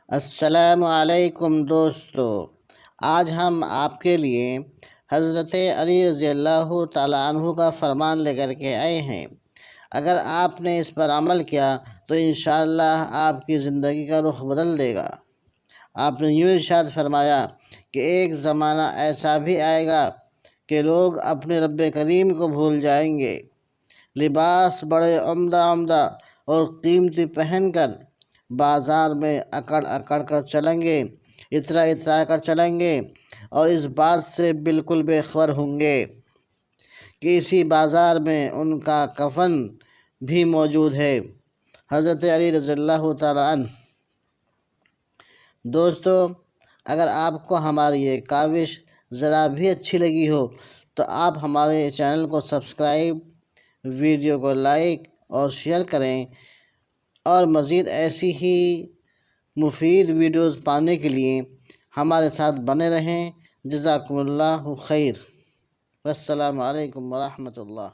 السلام علیکم دوستو، آج ہم آپ کے لیے حضرت علی رضی اللہ تعالیٰ عنہ کا فرمان لے کر کے آئے ہیں۔ اگر آپ نے اس پر عمل کیا تو انشاءاللہ آپ کی زندگی کا رخ بدل دے گا۔ آپ نے یوں ارشاد فرمایا کہ ایک زمانہ ایسا بھی آئے گا کہ لوگ اپنے رب کریم کو بھول جائیں گے، لباس بڑے عمدہ عمدہ اور قیمتی پہن کر بازار میں اکڑ اکڑ کر چلیں گے، اترا اترا کر چلیں گے، اور اس بات سے بالکل بے خبر ہوں گے کہ اسی بازار میں ان کا کفن بھی موجود ہے۔ حضرت علی رضی اللہ تعالیٰ عنہ۔ دوستو، اگر آپ کو ہماری یہ کاوش ذرا بھی اچھی لگی ہو تو آپ ہمارے چینل کو سبسکرائب، ویڈیو کو لائک اور شیئر کریں، اور مزید ایسی ہی مفید ویڈیوز پانے کے لیے ہمارے ساتھ بنے رہیں۔ جزاکم اللہ خیر۔ السلام علیکم ورحمۃ اللہ۔